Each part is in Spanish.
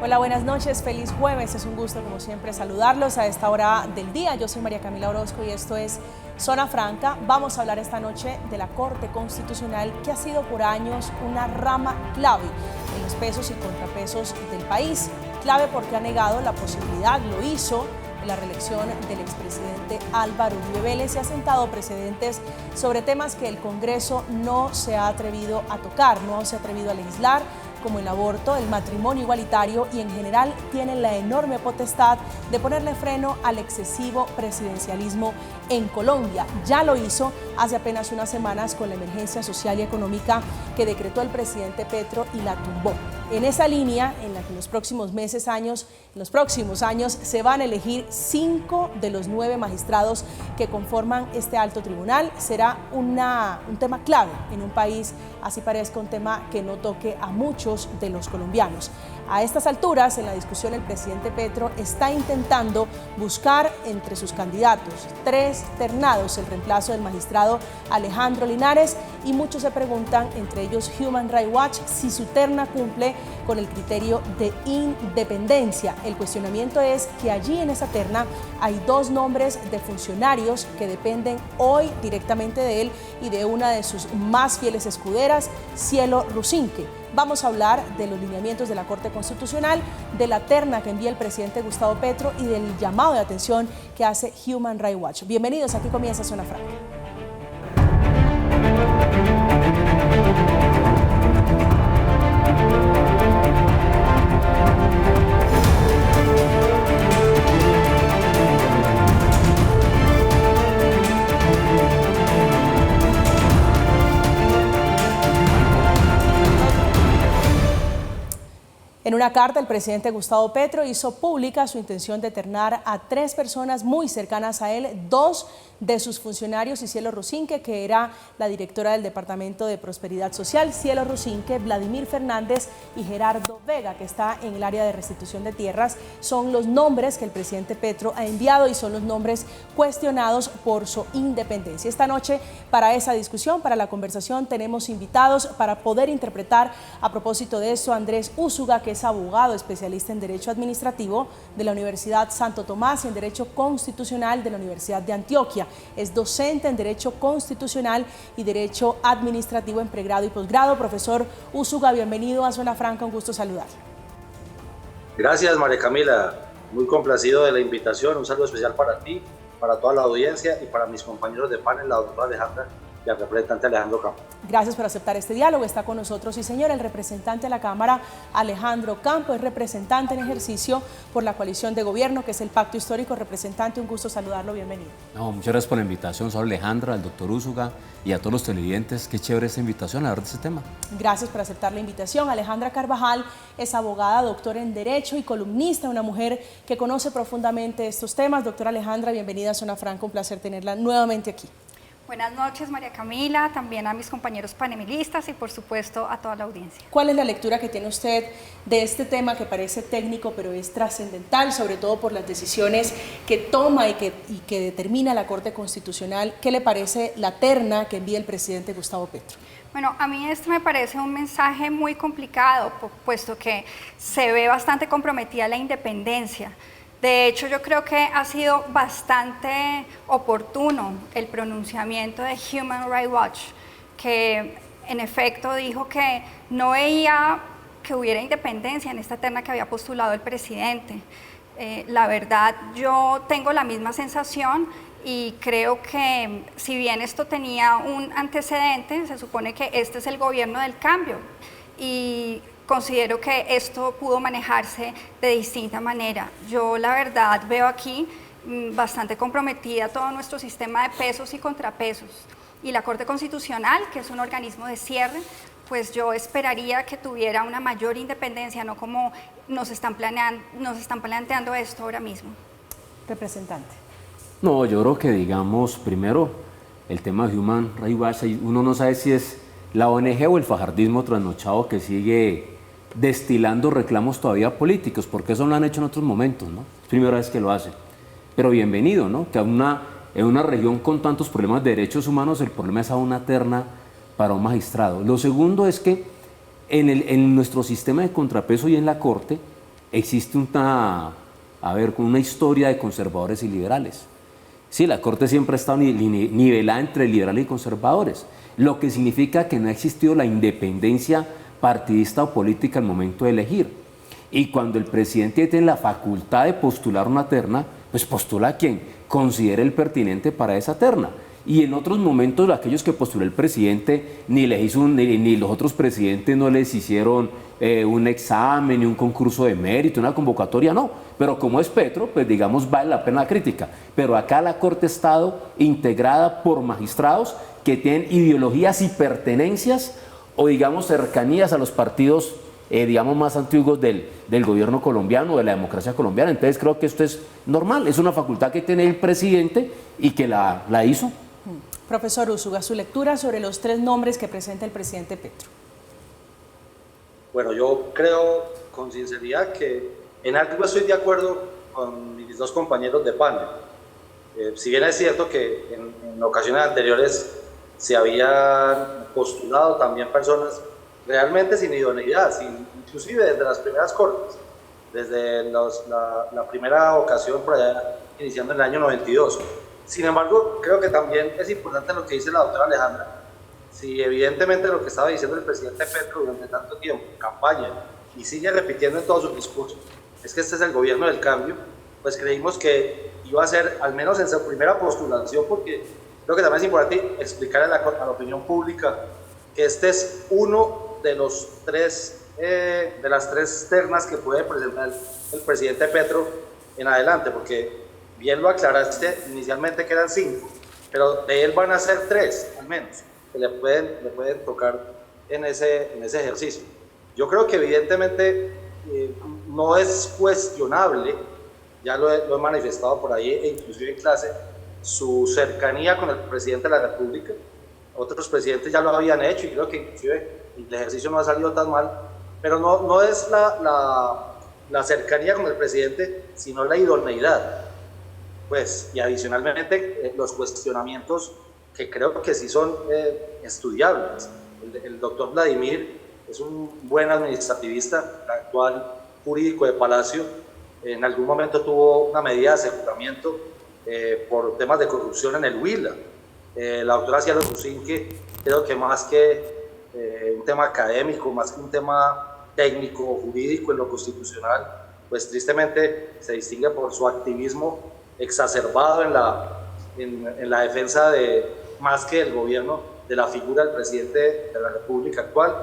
Hola, buenas noches, feliz jueves, es un gusto como siempre saludarlos a esta hora del día. Yo soy María Camila Orozco y esto es Zona Franca. Vamos a hablar esta noche de la Corte Constitucional, que ha sido por años una rama clave en los pesos y contrapesos del país. Clave porque ha negado la posibilidad, lo hizo en la reelección del expresidente Álvaro Uribe Vélez y ha sentado precedentes sobre temas que el Congreso no se ha atrevido a tocar, no se ha atrevido a legislar, como el aborto, el matrimonio igualitario, y en general tienen la enorme potestad de ponerle freno al excesivo presidencialismo en Colombia. Ya lo hizo hace apenas unas semanas con la emergencia social y económica que decretó el presidente Petro y la tumbó. En esa línea, en la que en los próximos años se van a elegir 5 de los 9 magistrados que conforman este alto tribunal, será un tema clave en un país, así parezca un tema que no toque a muchos de los colombianos. A estas alturas, en la discusión, el presidente Petro está intentando buscar entre sus candidatos 3 ternados el reemplazo del magistrado Alejandro Linares, y muchos se preguntan, entre ellos Human Rights Watch, si su terna cumple con el criterio de independencia. El cuestionamiento es que allí en esa terna hay 2 nombres de funcionarios que dependen hoy directamente de él y de una de sus más fieles escuderas, Cielo Rusinque. Vamos a hablar de los lineamientos de la Corte Constitucional, de la terna que envía el presidente Gustavo Petro y del llamado de atención que hace Human Rights Watch. Bienvenidos, aquí comienza Zona Franca. En una carta, el presidente Gustavo Petro hizo pública su intención de ternar a 3 personas muy cercanas a él, 2 de sus funcionarios y Cielo Rusinque, que era la directora del Departamento de Prosperidad Social, Cielo Rusinque, Vladimir Fernández y Gerardo Vega, que está en el área de restitución de tierras. Son los nombres que el presidente Petro ha enviado y son los nombres cuestionados por su independencia. Esta noche, para esa discusión, para la conversación, tenemos invitados para poder interpretar a propósito de esto: Andrés Úsuga, que es abogado especialista en Derecho Administrativo de la Universidad Santo Tomás y en Derecho Constitucional de la Universidad de Antioquia. Es docente en Derecho Constitucional y Derecho Administrativo en pregrado y posgrado. Profesor Úsuga, bienvenido a Zona Franca, un gusto saludar. Gracias, María Camila, muy complacido de la invitación. Un saludo especial para ti, para toda la audiencia y para mis compañeros de panel, la doctora Alejandra y al representante Alejandro Campo. Gracias por aceptar este diálogo. Está con nosotros, sí señor, el representante de la Cámara, Alejandro Campo, es representante en ejercicio por la coalición de gobierno, que es el Pacto Histórico. Representante, un gusto saludarlo, bienvenido. No, muchas gracias por la invitación. Soy Alejandro, al doctor Úsuga y a todos los televidentes. Qué chévere esta invitación a hablar de este tema. Gracias por aceptar la invitación. Alejandra Carvajal es abogada, doctora en Derecho y columnista, una mujer que conoce profundamente estos temas. Doctora Alejandra, bienvenida a Zona Franca, un placer tenerla nuevamente aquí. Buenas noches, María Camila, también a mis compañeros panelistas y por supuesto a toda la audiencia. ¿Cuál es la lectura que tiene usted de este tema que parece técnico pero es trascendental, sobre todo por las decisiones que toma y que determina la Corte Constitucional? ¿Qué le parece la terna que envía el presidente Gustavo Petro? Bueno, a mí esto me parece un mensaje muy complicado, puesto que se ve bastante comprometida la independencia. De hecho, yo creo que ha sido bastante oportuno el pronunciamiento de Human Rights Watch, que en efecto dijo que no veía que hubiera independencia en esta terna que había postulado el presidente. La verdad, yo tengo la misma sensación y creo que si bien esto tenía un antecedente, se supone que este es el gobierno del cambio y considero que esto pudo manejarse de distinta manera. Yo la verdad veo aquí bastante comprometida todo nuestro sistema de pesos y contrapesos, y la Corte Constitucional, que es un organismo de cierre, pues yo esperaría que tuviera una mayor independencia, no como nos están planteando esto ahora mismo. Representante. No, yo creo que, digamos, primero el tema de Human Rights Watch, uno no sabe si es la ONG o el fajardismo trasnochado que sigue destilando reclamos todavía políticos, porque eso lo han hecho en otros momentos, ¿no? Es primera vez que lo hacen. Pero bienvenido, ¿no? Que en una región con tantos problemas de derechos humanos, el problema es a una terna para un magistrado. Lo segundo es que en nuestro sistema de contrapeso y en la Corte existe una historia de conservadores y liberales. Sí, la Corte siempre ha estado nivelada entre liberales y conservadores, lo que significa que no ha existido la independencia partidista o política al momento de elegir. Y cuando el presidente tiene la facultad de postular una terna, pues postula a quien considere el pertinente para esa terna. Y en otros momentos, aquellos que postuló el presidente, ni los otros presidentes no les hicieron un examen, ni un concurso de mérito, una convocatoria, no. Pero como es Petro, pues digamos, vale la pena la crítica. Pero acá la Corte ha estado integrada por magistrados que tienen ideologías y pertenencias o digamos cercanías a los partidos digamos más antiguos del gobierno colombiano, de la democracia colombiana. Entonces creo que esto es normal, es una facultad que tiene el presidente y que la hizo. Profesor Úsuga, su lectura sobre los 3 nombres que presenta el presidente Petro. Bueno, yo creo con sinceridad que en algo estoy de acuerdo con mis 2 compañeros de panel. Si bien es cierto que en ocasiones anteriores se habían postulado también personas realmente sin idoneidad, inclusive desde las primeras cortes, desde la primera ocasión por allá, iniciando en el año 92. Sin embargo, creo que también es importante lo que dice la doctora Alejandra. Si evidentemente lo que estaba diciendo el presidente Petro durante tanto tiempo, campaña, y sigue repitiendo en todos sus discursos, es que este es el gobierno del cambio, pues creímos que iba a ser, al menos en su primera postulación, porque creo que también es importante explicar a la opinión pública que este es uno de las 3 ternas que puede presentar el presidente Petro en adelante, porque bien lo aclaraste inicialmente que eran 5, pero de él van a ser 3 al menos, que le pueden tocar en ese ejercicio. Yo creo que evidentemente no es cuestionable, ya lo he manifestado por ahí e inclusive en clase, su cercanía con el presidente de la República. Otros presidentes ya lo habían hecho y creo que inclusive el ejercicio no ha salido tan mal, pero no es la cercanía con el presidente, sino la idoneidad. Pues, y adicionalmente los cuestionamientos que creo que sí son estudiables. El doctor Vladimir es un buen administrativista, actual jurídico de Palacio. En algún momento tuvo una medida de aseguramiento por temas de corrupción en el Huila. La doctora Cielo Rusín, que creo que más que un tema académico, más que un tema técnico o jurídico en lo constitucional, pues tristemente se distingue por su activismo exacerbado en la defensa más que del gobierno, de la figura del presidente de la República actual.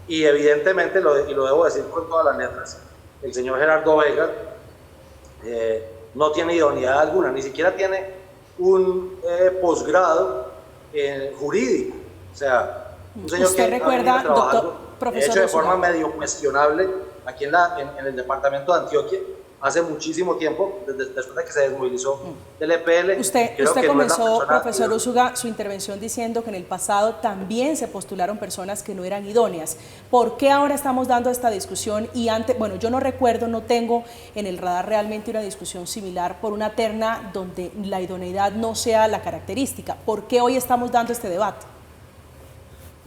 Y evidentemente, y lo debo decir con todas las letras, el señor Gerardo Vega no tiene idoneidad alguna, ni siquiera tiene un posgrado jurídico. O sea, un señor ¿Usted que recuerda, doctor, profesor, hecho de forma medio cuestionable aquí en el departamento de Antioquia hace muchísimo tiempo, después de que se desmovilizó del EPL. Usted comenzó, profesor Úsuga, su intervención diciendo que en el pasado también se postularon personas que no eran idóneas. ¿Por qué ahora estamos dando esta discusión? Y antes, bueno, yo no recuerdo, no tengo en el radar realmente una discusión similar por una terna donde la idoneidad no sea la característica. ¿Por qué hoy estamos dando este debate?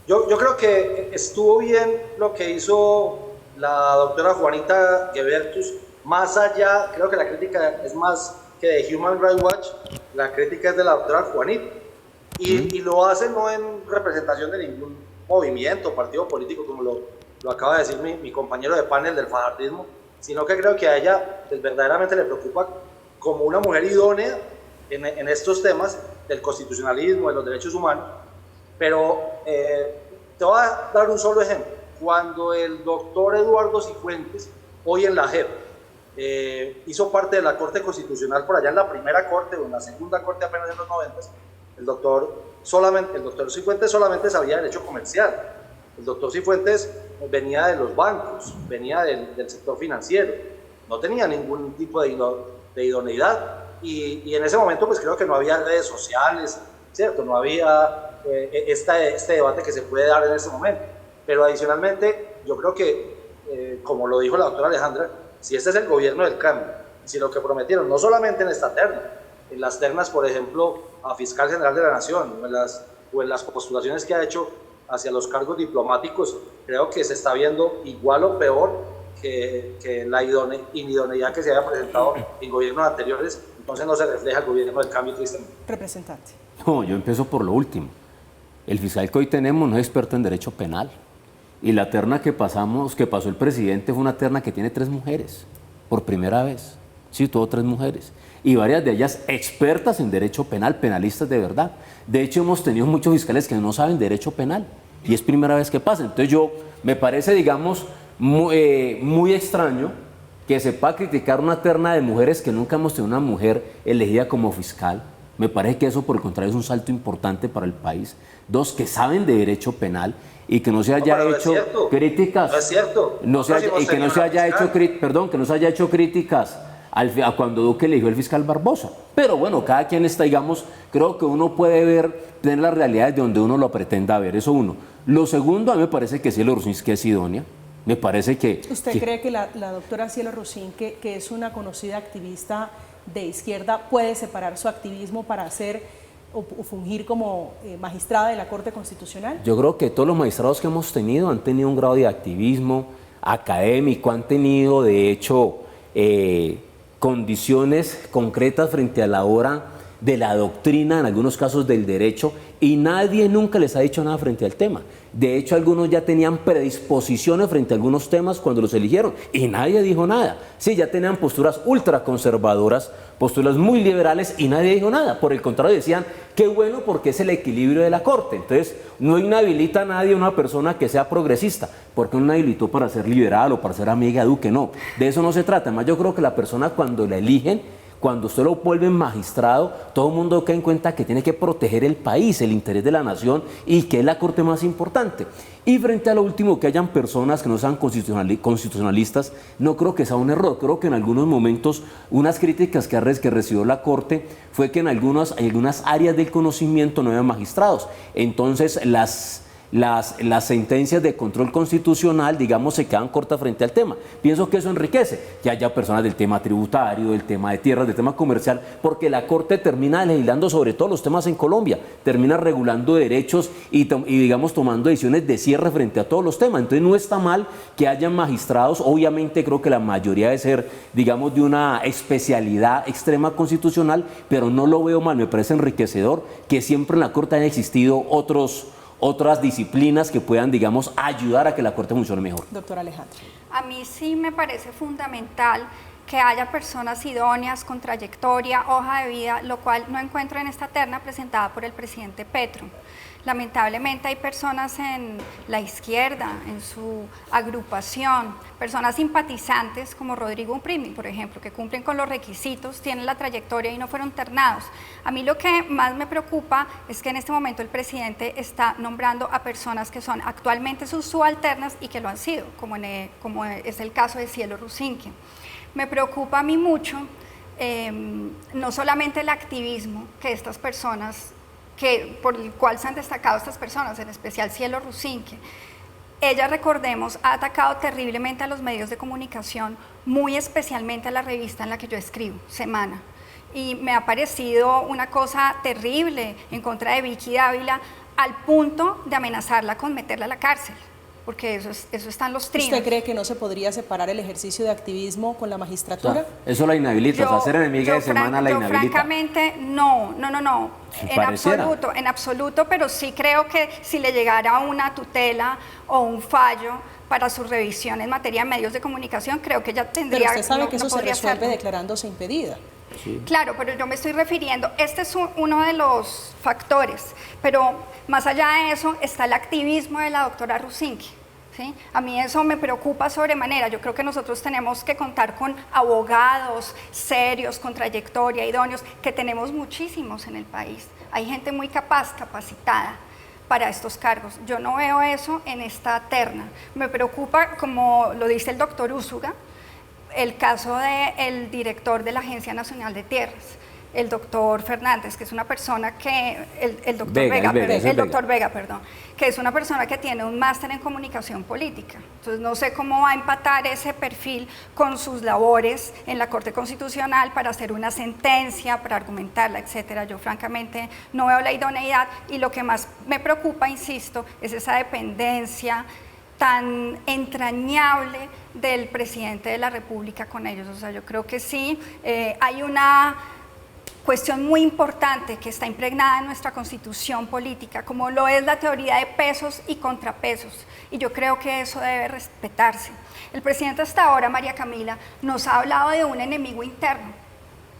Yo creo que estuvo bien lo que hizo la doctora Juanita Guebertus. Más allá, creo que la crítica es más que de Human Rights Watch, la crítica es de la doctora Juanita. Y lo hace no en representación de ningún movimiento, partido político, como lo acaba de decir mi compañero de panel del fajardismo, sino que creo que a ella pues, verdaderamente le preocupa como una mujer idónea en estos temas del constitucionalismo, de los derechos humanos. Pero te voy a dar un solo ejemplo. Cuando el doctor Eduardo Cifuentes, hoy en la JEP, hizo parte de la Corte Constitucional por allá en la primera corte o en la segunda corte apenas en los 90, el doctor Cifuentes solamente sabía derecho comercial. El doctor Cifuentes venía de los bancos, venía del sector financiero, no tenía ningún tipo de idoneidad y en ese momento pues creo que no había redes sociales, ¿cierto? No había este debate que se puede dar en ese momento. Pero adicionalmente yo creo que, como lo dijo la doctora Alejandra, si este es el gobierno del cambio, si lo que prometieron, no solamente en esta terna, en las ternas, por ejemplo, a Fiscal General de la Nación, o en las postulaciones que ha hecho hacia los cargos diplomáticos, creo que se está viendo igual o peor que la inidoneidad que se había presentado en gobiernos anteriores, entonces no se refleja el gobierno del cambio tristemente. Representante. No, yo empiezo por lo último. El fiscal que hoy tenemos no es experto en derecho penal. Y la terna que pasó el presidente fue una terna que tiene 3 mujeres, por primera vez. Sí, todo 3 mujeres. Y varias de ellas expertas en derecho penal, penalistas de verdad. De hecho, hemos tenido muchos fiscales que no saben derecho penal. Y es primera vez que pasa. Entonces me parece, digamos, muy extraño que se pueda criticar una terna de mujeres que nunca hemos tenido una mujer elegida como fiscal. Me parece que eso, por el contrario, es un salto importante para el país. 2, que saben de derecho penal y que no se haya hecho críticas. No es cierto. Y que no se haya hecho críticas a cuando Duque eligió el fiscal Barbosa. Pero bueno, cada quien está, digamos, creo que uno puede tener las realidades de donde uno lo pretenda ver. Eso uno. Lo segundo, a mí me parece que Cielo Rusinski es idónea. Me parece que... ¿Usted cree que la doctora Cielo Rusinski, que es una conocida activista de izquierda, puede separar su activismo para ser o fungir como magistrada de la Corte Constitucional? Yo creo que todos los magistrados que hemos tenido han tenido un grado de activismo académico, han tenido de hecho condiciones concretas frente a la hora de la doctrina, en algunos casos del derecho, y nadie nunca les ha dicho nada frente al tema. De hecho, algunos ya tenían predisposiciones frente a algunos temas cuando los eligieron y nadie dijo nada. Sí, ya tenían posturas ultraconservadoras, posturas muy liberales y nadie dijo nada. Por el contrario, decían, qué bueno porque es el equilibrio de la Corte. Entonces, no inhabilita a nadie una persona que sea progresista, porque no inhabilitó para ser liberal o para ser amiga de Duque, no. De eso no se trata. Además, yo creo que la persona cuando la eligen, cuando usted lo vuelve magistrado, todo el mundo cae en cuenta que tiene que proteger el país, el interés de la nación y que es la Corte más importante. Y frente a lo último, que hayan personas que no sean constitucionalistas, no creo que sea un error. Creo que en algunos momentos unas críticas que recibió la Corte fue que en algunas áreas del conocimiento no había magistrados. Entonces las sentencias de control constitucional, digamos, se quedan cortas frente al tema. Pienso que eso enriquece, que haya personas del tema tributario, del tema de tierras, del tema comercial, porque la Corte termina legislando sobre todos los temas en Colombia, termina regulando derechos y digamos, tomando decisiones de cierre frente a todos los temas. Entonces no está mal que haya magistrados, obviamente creo que la mayoría debe ser, digamos, de una especialidad extrema constitucional, pero no lo veo mal, me parece enriquecedor que siempre en la Corte hayan existido otras disciplinas que puedan, digamos, ayudar a que la Corte funcione mejor. Doctora Alejandra. A mí sí me parece fundamental que haya personas idóneas con trayectoria, hoja de vida, lo cual no encuentro en esta terna presentada por el presidente Petro. Lamentablemente hay personas en la izquierda, en su agrupación, personas simpatizantes como Rodrigo Umprimi, por ejemplo, que cumplen con los requisitos, tienen la trayectoria y no fueron ternados. A mí lo que más me preocupa es que en este momento el presidente está nombrando a personas que son actualmente sus subalternas y que lo han sido, como es el caso de Cielo Rusinski. Me preocupa a mí mucho no solamente el activismo que estas personas por el cual se han destacado estas personas, en especial Cielo Rusinski. Ella, recordemos, ha atacado terriblemente a los medios de comunicación, muy especialmente a la revista en la que yo escribo, Semana. Y me ha parecido una cosa terrible en contra de Vicky Dávila, al punto de amenazarla con meterla a la cárcel, porque eso está en los trinos. ¿Usted cree que no se podría separar el ejercicio de activismo con la magistratura? O sea, eso la inhabilita, ser enemiga de Semana la inhabilita. Francamente, no, en absoluto, pero sí creo que si le llegara una tutela o un fallo para su revisión en materia de medios de comunicación, creo que ya tendría... Pero usted sabe que eso se resuelve declarándose impedida. Sí. Claro, pero yo me estoy refiriendo, este es uno de los factores, pero más allá de eso está el activismo de la doctora Rusinski, ¿sí? A mí eso me preocupa sobremanera. Yo creo que nosotros tenemos que contar con abogados serios, con trayectoria, idóneos, que tenemos muchísimos en el país. Hay gente muy capacitada para estos cargos. Yo no veo eso en esta terna. Me preocupa, como lo dice el doctor Úsuga, el caso del director de la Agencia Nacional de Tierras, el doctor Fernández, que es una persona que, el doctor Vega, que es una persona que tiene un máster en comunicación política. Entonces no sé cómo va a empatar ese perfil con sus labores en la Corte Constitucional para hacer una sentencia, para argumentarla, etcétera. Yo francamente no veo la idoneidad y lo que más me preocupa, insisto, es esa dependencia tan entrañable del presidente de la República con ellos. O sea, yo creo que sí, hay una cuestión muy importante que está impregnada en nuestra constitución política, como lo es la teoría de pesos y contrapesos, y yo creo que eso debe respetarse. El presidente hasta ahora, María Camila, nos ha hablado de un enemigo interno,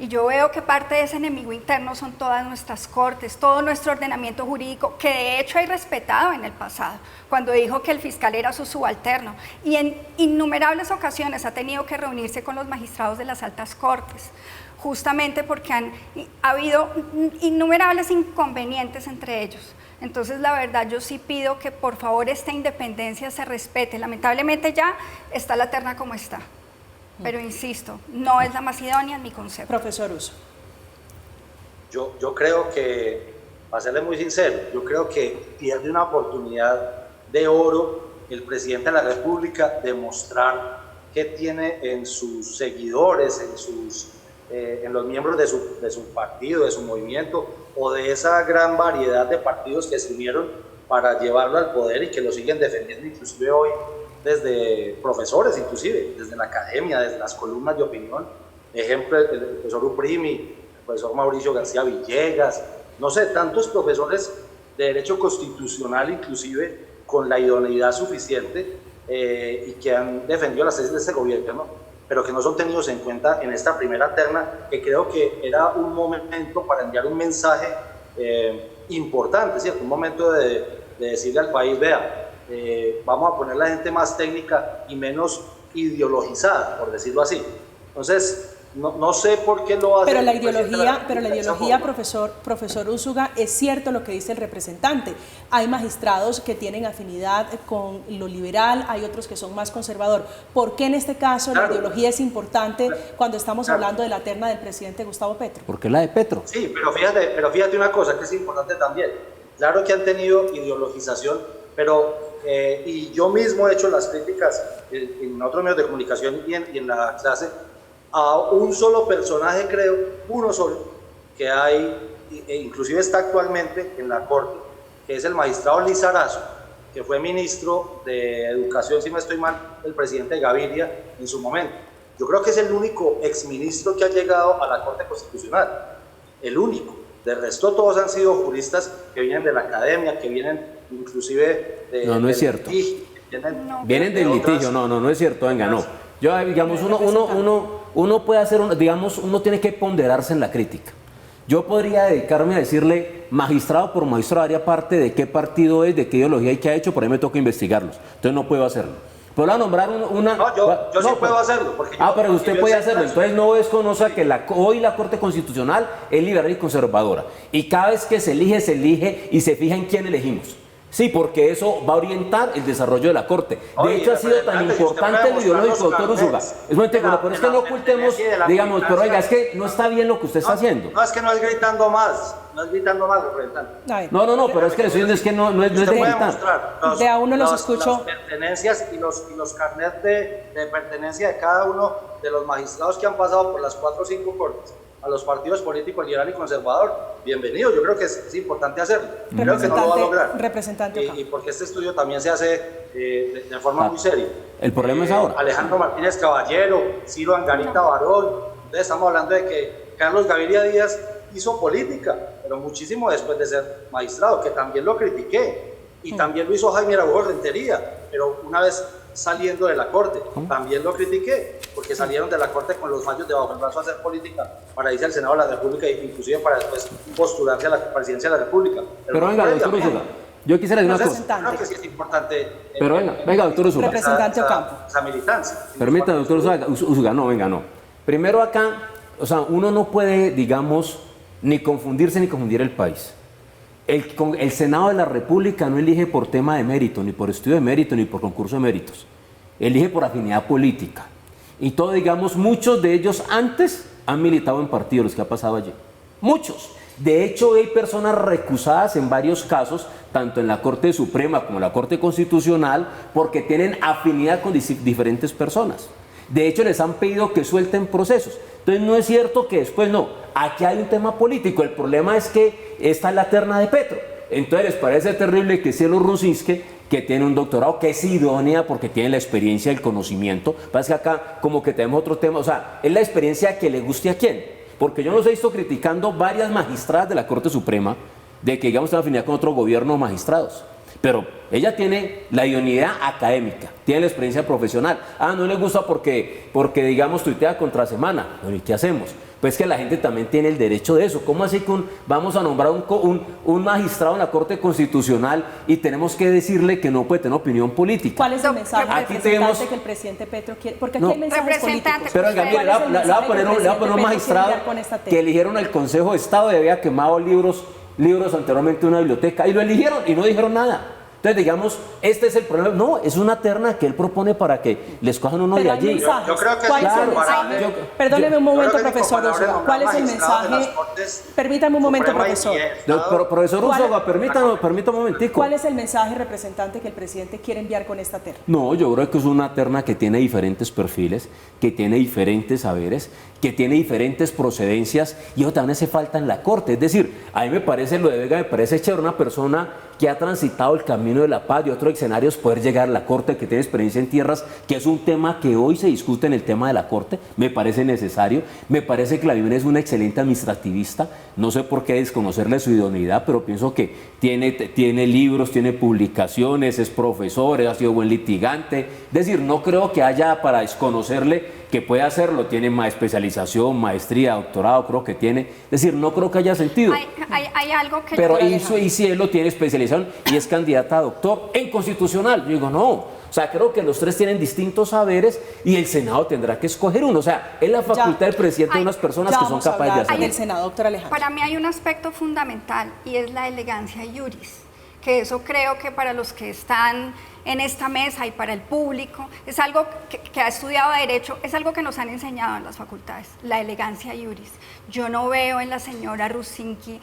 y yo veo que parte de ese enemigo interno son todas nuestras cortes, todo nuestro ordenamiento jurídico, que de hecho hay respetado en el pasado, cuando dijo que el fiscal era su subalterno, y en innumerables ocasiones ha tenido que reunirse con los magistrados de las altas cortes, justamente porque ha habido innumerables inconvenientes entre ellos. Entonces, la verdad, yo sí pido que por favor esta independencia se respete. Lamentablemente ya está la terna como está, pero insisto, no es la más idónea en mi concepto. Profesor Uso. Yo creo que, para serle muy sincero, yo creo que pierde una oportunidad de oro el presidente de la República de mostrar que tiene en sus seguidores, en los miembros de su partido, de su movimiento, o de esa gran variedad de partidos que se unieron para llevarlo al poder y que lo siguen defendiendo, inclusive hoy, desde profesores, inclusive, desde la academia, desde las columnas de opinión. Ejemplo, el profesor Uprimi, el profesor Mauricio García Villegas, no sé, tantos profesores de Derecho Constitucional, inclusive, con la idoneidad suficiente y que han defendido las tesis de este gobierno, pero que no son tenidos en cuenta en esta primera terna, que creo que era un momento para enviar un mensaje importante, ¿cierto? Un momento de decirle al país, vea, vamos a poner la gente más técnica y menos ideologizada, por decirlo así. Entonces, no sé por qué lo hace. Pero la ideología, profesor Úsuga, es cierto lo que dice el representante. Hay magistrados que tienen afinidad con lo liberal, hay otros que son más conservador. ¿Por qué en este caso la ideología es importante cuando estamos hablando de la terna del presidente Gustavo Petro? ¿Por qué la de Petro? Sí, pero fíjate una cosa que es importante también. Claro que han tenido ideologización, pero y yo mismo he hecho las críticas en otros medios de comunicación y en la clase a un solo personaje, creo, uno solo, que hay, e inclusive está actualmente en la Corte, que es el magistrado Lizarazo, que fue ministro de Educación, si no estoy mal, del presidente Gaviria en su momento. Yo creo que es el único exministro que ha llegado a la Corte Constitucional, el único. De resto, todos han sido juristas que vienen de la academia, que vienen inclusive de... No es cierto. Vienen del litigio, no es cierto, venga, no. Yo, digamos, uno puede hacer, digamos, uno tiene que ponderarse en la crítica. Yo podría dedicarme a decirle, magistrado por magistrado, haría parte de qué partido es, de qué ideología y qué ha hecho, por ahí me toca investigarlos. Entonces no puedo hacerlo. ¿Puedo nombrar una? No, yo sí puedo hacerlo. Pero usted puede hacerlo. Entonces no desconozca que hoy la Corte Constitucional es liberal y conservadora. Y cada vez que se elige y se fija en quién elegimos. Sí, porque eso va a orientar el desarrollo de la Corte. De hecho, ha sido tan importante el ideológico, doctor Úsuga. Pero es que no ocultemos, digamos, pero oiga, es que no está bien lo que usted está haciendo. No, es que no es gritando más, representante. No, pero es que eso es que no es de gritar. De a uno los escucho. Las pertenencias y los carnets de pertenencia de cada uno de los magistrados que han pasado por las 4 o 5 cortes a los partidos políticos liberal y conservador, bienvenido. Yo creo que es importante hacerlo. Creo que no lo va a lograr. Representante y porque este estudio también se hace de forma muy seria. El problema es ahora. Alejandro Martínez Caballero, Ciro Angarita Barón. Entonces estamos hablando de que Carlos Gaviria Díaz hizo política, pero muchísimo después de ser magistrado, que también lo critiqué. Y también lo hizo Jaime Araújo Rentería, pero una vez saliendo de la Corte, también lo critiqué, porque salieron de la Corte con los fallos debajo del brazo a hacer política para irse al Senado de la República e inclusive para después postularse a la presidencia de la República. Pero venga, doctor Úsuga, yo quisiera decir una cosa. Creo que sí es importante. Pero venga, doctor Úsuga. Representante Ocampo. Esa militancia. Permítame, doctor Úsuga, no. Primero acá, o sea, uno no puede, digamos, ni confundirse ni confundir el país. El Senado de la República no elige por tema de mérito, ni por estudio de mérito, ni por concurso de méritos. Elige por afinidad política. Y todo, digamos, muchos de ellos antes han militado en partidos, los que ha pasado allí. Muchos. De hecho, hay personas recusadas en varios casos, tanto en la Corte Suprema como en la Corte Constitucional, porque tienen afinidad con diferentes personas. De hecho, les han pedido que suelten procesos. Entonces, no es cierto que después no. Aquí hay un tema político. El problema es que esta es la terna de Petro. Entonces, les parece terrible que Cielo Rusinski, que tiene un doctorado, que es idónea porque tiene la experiencia y el conocimiento. Pasa que acá como que tenemos otro tema, o sea, es la experiencia que le guste a quién. Porque yo los he visto criticando varias magistradas de la Corte Suprema de que, digamos, tienen afinidad con otro gobierno o magistrados. Pero ella tiene la idoneidad académica, tiene la experiencia profesional. No le gusta porque digamos, tuitea contra semana. Bueno, ¿y qué hacemos? Pues que la gente también tiene el derecho de eso. ¿Cómo así que vamos a nombrar un magistrado en la Corte Constitucional y tenemos que decirle que no puede tener opinión política? ¿Cuál es el mensaje aquí representante tenemos, que el presidente Petro quiere? Porque aquí hay mensajes políticos. Pero le voy a poner un magistrado que eligieron el Consejo de Estado y había quemado libros anteriormente en una biblioteca y lo eligieron y no dijeron nada. Entonces, digamos, este es el problema. No, es una terna que él propone para que les cojan uno de allí. Yo creo que ¿cuál es el mensaje? Perdóneme un momento, profesor Úsuga. ¿Cuál es el mensaje? Permítame un momento, profesor. Profesor Úsuga, permítame un momentico. ¿Cuál es el mensaje representante que el presidente quiere enviar con esta terna? No, yo creo que es una terna que tiene diferentes perfiles, que tiene diferentes saberes, que tiene diferentes procedencias y eso también hace falta en la Corte. Es decir, a mí me parece, lo de Vega me parece chévere, una persona que ha transitado el camino de la paz y otros escenarios, poder llegar a la Corte, que tiene experiencia en tierras, que es un tema que hoy se discute en el tema de la Corte, me parece necesario. Me parece que la Viviana es una excelente administrativista, no sé por qué desconocerle su idoneidad, pero pienso que tiene libros, tiene publicaciones, es profesor, ha sido buen litigante. Es decir, no creo que haya para desconocerle que puede hacerlo, tiene más especialización, maestría, doctorado, creo que tiene. Es decir, no creo que haya sentido. Hay algo que... Pero y si él lo tiene especialización y es candidata a doctor en constitucional, yo digo, no. O sea, creo que los tres tienen distintos saberes y el Senado tendrá que escoger uno. O sea, es la facultad del presidente de unas personas que son capaces de hacerlo. El Senado, doctora Alejandra. Para mí hay un aspecto fundamental y es la elegancia iuris, que eso creo que para los que están en esta mesa y para el público, es algo que ha estudiado Derecho, es algo que nos han enseñado en las facultades, la elegancia iuris. Yo no veo en la señora Rusinski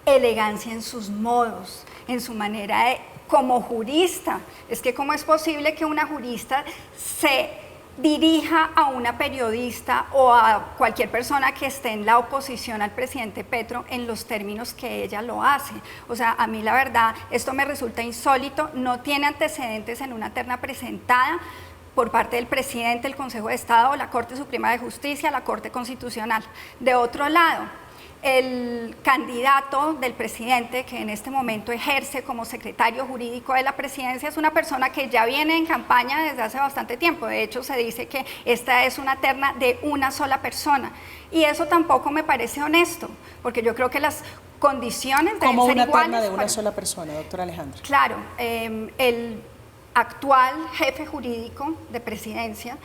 elegancia en sus modos, en su manera de, como jurista. Es que cómo es posible que una jurista se dirija a una periodista o a cualquier persona que esté en la oposición al presidente Petro en los términos que ella lo hace. O sea, a mí la verdad, esto me resulta insólito, no tiene antecedentes en una terna presentada por parte del presidente, el Consejo de Estado, la Corte Suprema de Justicia, la Corte Constitucional. De otro lado, el candidato del presidente, que en este momento ejerce como secretario jurídico de la presidencia, es una persona que ya viene en campaña desde hace bastante tiempo. De hecho, se dice que esta es una terna de una sola persona. Y eso tampoco me parece honesto, porque yo creo que las condiciones deben ser iguales. ¿Cómo una terna de una sola persona, doctora Alejandra? Claro, el actual jefe jurídico de presidencia,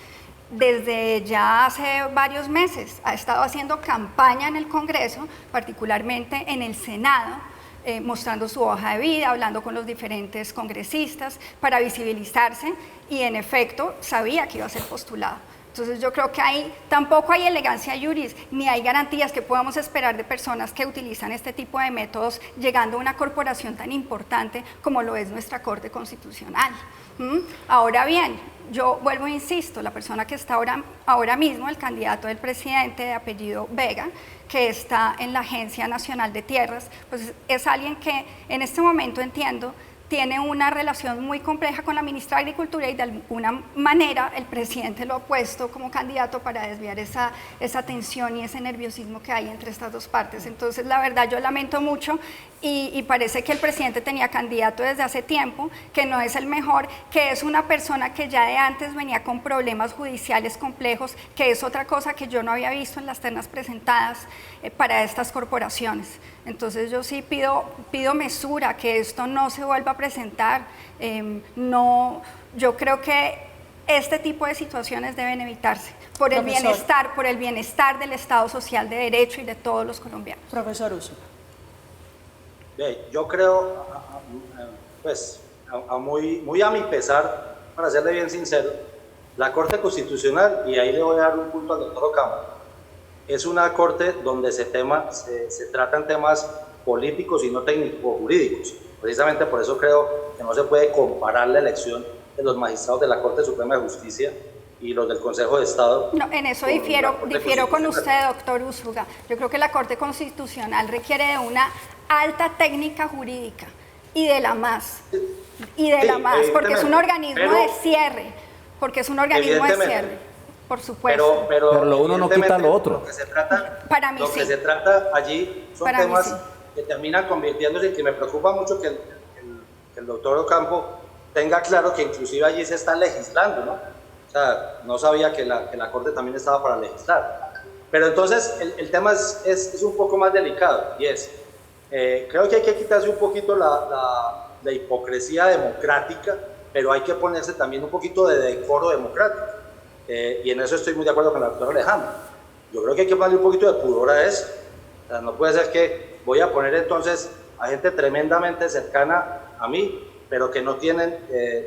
desde ya hace varios meses ha estado haciendo campaña en el Congreso, particularmente en el Senado, mostrando su hoja de vida, hablando con los diferentes congresistas para visibilizarse y en efecto sabía que iba a ser postulado. Entonces yo creo que ahí tampoco hay elegancia iuris, ni hay garantías que podamos esperar de personas que utilizan este tipo de métodos llegando a una corporación tan importante como lo es nuestra Corte Constitucional. Ahora bien, yo vuelvo e insisto, la persona que está ahora mismo, el candidato del presidente de apellido Vega, que está en la Agencia Nacional de Tierras, pues es alguien que en este momento entiendo tiene una relación muy compleja con la ministra de Agricultura y de alguna manera el presidente lo ha puesto como candidato para desviar esa tensión y ese nerviosismo que hay entre estas dos partes. Entonces, la verdad, yo lamento mucho y parece que el presidente tenía candidato desde hace tiempo, que no es el mejor, que es una persona que ya de antes venía con problemas judiciales complejos, que es otra cosa que yo no había visto en las ternas presentadas para estas corporaciones. Entonces yo sí pido mesura, que esto no se vuelva a presentar. Yo creo que este tipo de situaciones deben evitarse por el bienestar del Estado Social de Derecho y de todos los colombianos. Profesor Úsuga. Bien, yo creo, pues, muy a mi pesar, para serle bien sincero, la Corte Constitucional, y ahí le voy a dar un punto al doctor Ocampo, es una corte donde se tratan temas políticos y no técnico-jurídicos. Precisamente por eso creo que no se puede comparar la elección de los magistrados de la Corte Suprema de Justicia y los del Consejo de Estado. No, en eso difiero con usted, doctor Úsuga. Yo creo que la Corte Constitucional requiere de una alta técnica jurídica y de la MAS. Y de la MAS, porque es un organismo de cierre. Porque es un organismo de cierre, por supuesto. Pero lo uno no quita lo otro. Lo que se trata, para mí que se trata allí son para temas que terminan convirtiéndose, y que me preocupa mucho que el doctor Ocampo tenga claro que inclusive allí se está legislando, ¿no? O sea, no sabía que la Corte también estaba para legislar. Pero entonces el tema es un poco más delicado, y es, creo que hay que quitarse un poquito la hipocresía democrática, pero hay que ponerse también un poquito de decoro democrático. Y en eso estoy muy de acuerdo con la doctora Alejandra. Yo creo que hay que ponerle un poquito de pudor a eso. O sea, no puede ser que voy a poner entonces a gente tremendamente cercana a mí, pero que no tienen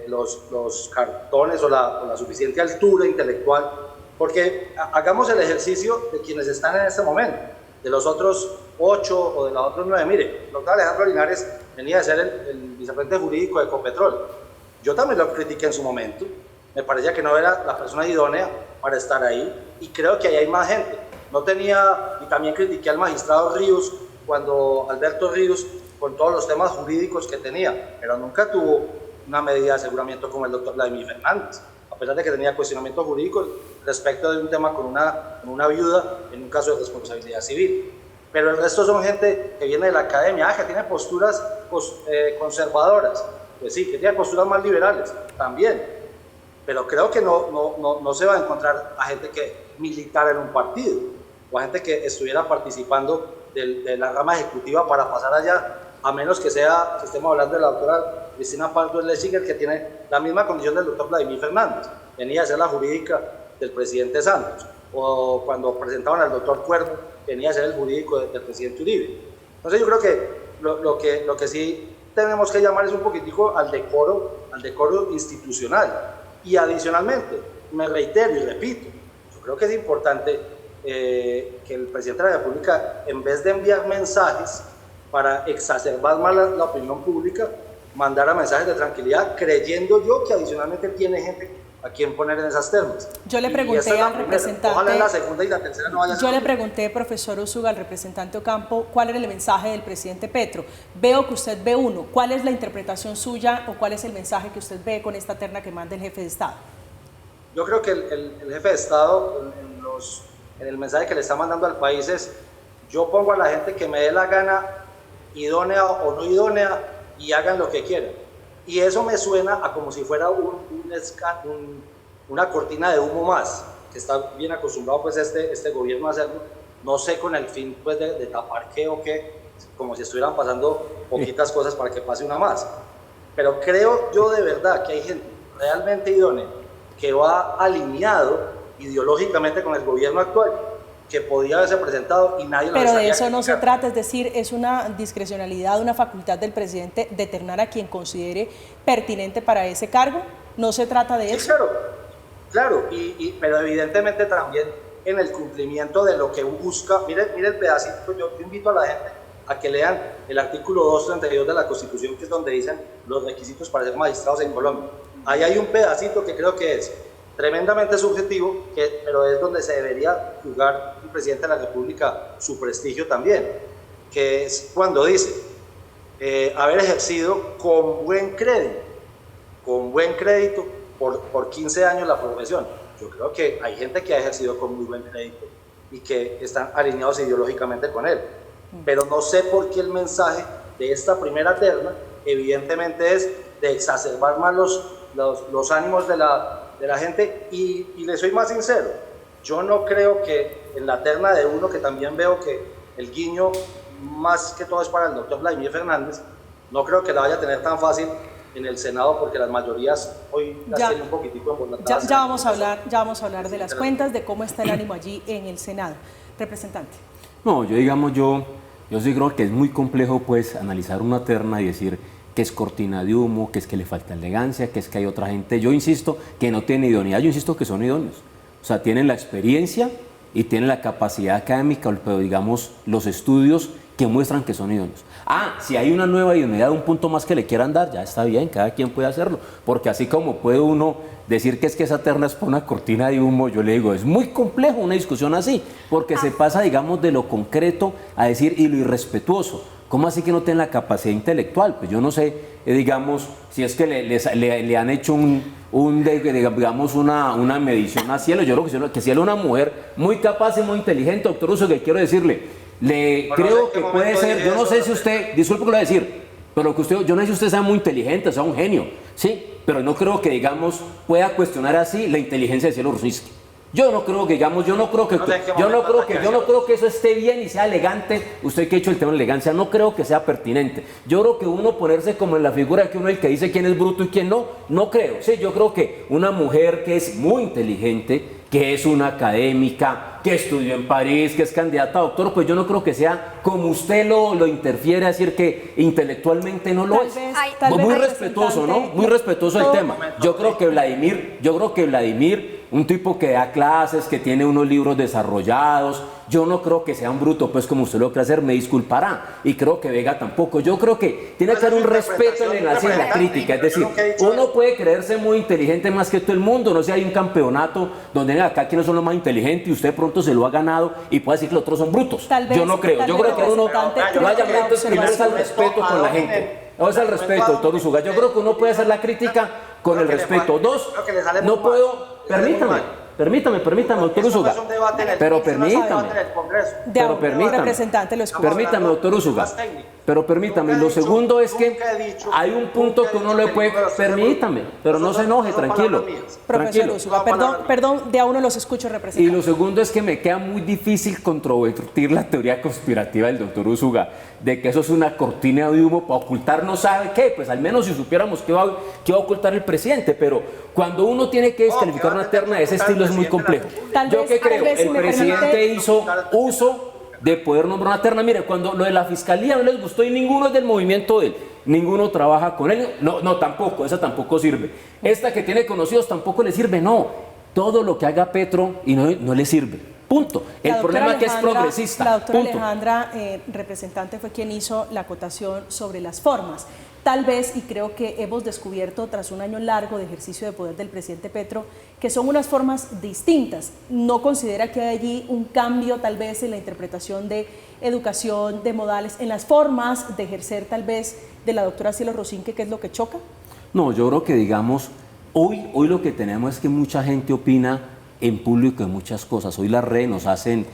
los cartones o la suficiente altura intelectual, porque hagamos el ejercicio de quienes están en este momento, de los otros 8 o de los otros 9. Mire, el doctor Alejandro Linares venía a ser el vicepresidente jurídico de Ecopetrol. Yo también lo critiqué en su momento, me parecía que no era la persona idónea para estar ahí, y creo que ahí hay más gente. No tenía, y también critiqué al magistrado Ríos, cuando Alberto Ríos, con todos los temas jurídicos que tenía, pero nunca tuvo una medida de aseguramiento como el doctor Vladimir Fernández, a pesar de que tenía cuestionamientos jurídicos respecto de un tema con una viuda en un caso de responsabilidad civil. Pero el resto son gente que viene de la academia, que tiene posturas conservadoras, pues sí, que tiene posturas más liberales también, pero creo que no se va a encontrar a gente que militara en un partido, o a gente que estuviera participando de la rama ejecutiva para pasar allá, a menos que estemos hablando de la doctora Cristina Pardo Schlesinger, que tiene la misma condición del doctor Vladimir Fernández, venía a ser la jurídica del presidente Santos, o cuando presentaban al doctor Cuervo, venía a ser el jurídico del presidente Uribe. Entonces yo creo que lo que sí tenemos que llamar es un poquitico al decoro institucional. Y adicionalmente, me reitero y repito, yo creo que es importante que el presidente de la República, en vez de enviar mensajes para exacerbar más la opinión pública, mandara mensajes de tranquilidad, creyendo yo que adicionalmente tiene gente a quien poner en esas termas. Yo le pregunté al representante, ojalá en la segunda y la tercera no vaya a ser. Yo le pregunté, profesor Úsuga, al representante Ocampo, cuál era el mensaje del presidente Petro. Veo que usted ve uno. ¿Cuál es la interpretación suya o cuál es el mensaje que usted ve con esta terna que manda el jefe de Estado? Yo creo que el jefe de Estado, en el mensaje que le está mandando al país, es: yo pongo a la gente que me dé la gana, idónea o no idónea, y hagan lo que quieran. Y eso me suena a como si fuera una cortina de humo más, que está bien acostumbrado pues este gobierno a hacerlo, no sé con el fin pues de tapar qué o qué, como si estuvieran pasando poquitas cosas para que pase una más. Pero creo yo de verdad que hay gente realmente idónea que va alineado ideológicamente con el gobierno actual, que podía haberse presentado y nadie lo Pero estaría de eso no se criticando. trata, es decir, es una discrecionalidad, una facultad del presidente determinar a quien considere pertinente para ese cargo. ¿No se trata de eso? Claro, pero evidentemente también en el cumplimiento de lo que busca. Mire el pedacito, yo invito a la gente a que lean el artículo 232 de la Constitución, que es donde dicen los requisitos para ser magistrados en Colombia. Ahí hay un pedacito que creo que es tremendamente subjetivo, pero es donde se debería juzgar el presidente de la República su prestigio también, que es cuando dice haber ejercido con buen crédito por 15 años la profesión. Yo creo que hay gente que ha ejercido con muy buen crédito y que están alineados ideológicamente con él, pero no sé por qué el mensaje de esta primera terna evidentemente es de exacerbar más los ánimos de la gente, y le soy más sincero, yo no creo que en la terna de uno, que también veo que el guiño más que todo es para el doctor Vladimir Fernández, no creo que la vaya a tener tan fácil en el Senado, porque las mayorías hoy las tienen un poquitico embolatadas. Ya vamos a hablar de las cuentas, de cómo está el ánimo allí en el Senado. Representante. No, yo sí creo que es muy complejo pues analizar una terna y decir que es cortina de humo, que es que le falta elegancia, que es que hay otra gente. Yo insisto que no tienen idoneidad, yo insisto que son idóneos. O sea, tienen la experiencia y tienen la capacidad académica, pero digamos los estudios que muestran que son idóneos. Si hay una nueva idoneidad, un punto más que le quieran dar, ya está bien, cada quien puede hacerlo. Porque así como puede uno decir que es que esa terna es por una cortina de humo, yo le digo, es muy complejo una discusión así, porque se pasa, digamos, de lo concreto a decir y lo irrespetuoso. ¿cómo así que no tienen la capacidad intelectual? Pues yo no sé, digamos, si es que le han hecho digamos, una medición a Cielo. Yo creo que Cielo es una mujer muy capaz y muy inteligente, doctor Uso, que quiero decirle, creo que puede ser, yo no sé si usted, disculpe que lo voy a decir, pero que usted, yo no sé si usted sea muy inteligente, sea un genio, sí, pero no creo que, digamos, pueda cuestionar así la inteligencia de Cielo Rusiski. Yo no creo que, digamos, yo no creo que eso esté bien y sea elegante. Usted que ha hecho el tema de elegancia, no creo que sea pertinente. Yo creo que uno ponerse como en la figura de que uno es el que dice quién es bruto y quién no, no creo. Sí, yo creo que una mujer que es muy inteligente, que es una académica, que estudió en París, que es candidata a doctor, pues yo no creo que sea como usted lo interfiere a decir que intelectualmente no lo es. Muy respetuoso, ¿no? Muy respetuoso el tema. Yo creo que Vladimir, un tipo que da clases, que tiene unos libros desarrollados, yo no creo que sea un bruto, pues como usted lo quiere hacer, me disculpará. Y creo que Vega tampoco. Yo creo que tiene que haber un respeto en la crítica. Es decir, uno puede creerse muy inteligente más que todo el mundo. No sé, hay un campeonato donde acá quienes son los más inteligentes y usted pronto se lo ha ganado y puede decir que los otros son brutos. Yo no creo. Yo creo que uno vaya primero es al respeto con la gente. No es al respeto, doctor Usuga. Yo creo que uno puede hacer la crítica con el respeto. Dos, no puedo. Permítame, doctor Usuga. Pero permítame. Permítame, doctor Usuga. Pero permítame. Lo segundo es que hay un punto que uno le puede. Permítame, pero no se enoje, tranquilo. Profesor Usuga, perdón, de a uno los escucho representar. Y lo segundo es que me queda muy difícil controvertir la teoría conspirativa del doctor Usuga, de que eso es una cortina de humo para ocultar no sabe qué. Pues al menos si supiéramos qué va a ocultar el presidente, pero cuando uno tiene que descalificar una terna de ese estilo es muy complejo. Yo que creo, el presidente hizo uso de poder nombrar una terna. Mire, cuando lo de la fiscalía no les gustó y ninguno es del movimiento de él, ninguno trabaja con él, no, tampoco, esa tampoco sirve. Esta que tiene conocidos tampoco le sirve, no. Todo lo que haga Petro y no le sirve. Punto. El problema es que es progresista. La doctora Alejandra, representante, fue quien hizo la acotación sobre las formas. Tal vez, y creo que hemos descubierto tras un año largo de ejercicio de poder del presidente Petro, que son unas formas distintas. ¿No considera que hay allí un cambio tal vez en la interpretación de educación, de modales, en las formas de ejercer tal vez de la doctora Cielo Rusinque, que es lo que choca? No, yo creo que digamos, hoy lo que tenemos es que mucha gente opina en público de muchas cosas. Hoy las redes nos hacen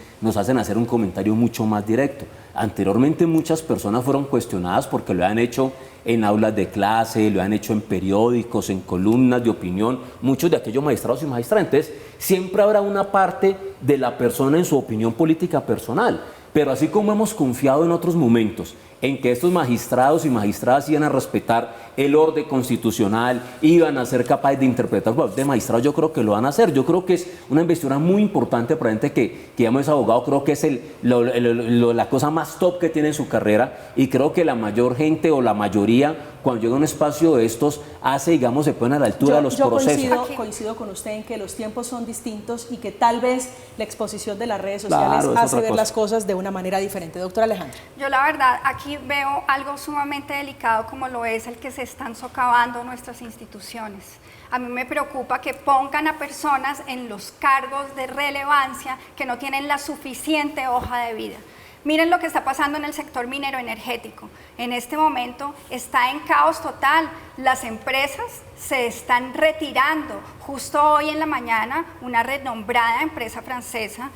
hacer un comentario mucho más directo. Anteriormente muchas personas fueron cuestionadas porque lo han hecho en aulas de clase, lo han hecho en periódicos, en columnas de opinión, muchos de aquellos magistrados y magistradas. Entonces, siempre habrá una parte de la persona en su opinión política personal. Pero así como hemos confiado en otros momentos en que estos magistrados y magistradas iban a respetar el orden constitucional, iban a ser capaces de interpretar de magistrados, yo creo que lo van a hacer. Yo creo que es una investidura muy importante para gente que digamos, es abogado. Creo que es la cosa más top que tiene en su carrera, y creo que la mayor gente o la mayoría, cuando llega a un espacio de estos, digamos, se ponen a la altura de los procesos. Yo coincido con usted en que los tiempos son distintos y que tal vez la exposición de las redes sociales hace ver las cosas de una manera diferente. Doctora Alejandra. Yo la verdad aquí veo algo sumamente delicado como lo es el que se están socavando nuestras instituciones. A mí me preocupa que pongan a personas en los cargos de relevancia que no tienen la suficiente hoja de vida. Miren lo que está pasando en el sector minero energético. En este momento está en caos total. Las empresas se están retirando. Justo hoy en la mañana, una renombrada empresa francesa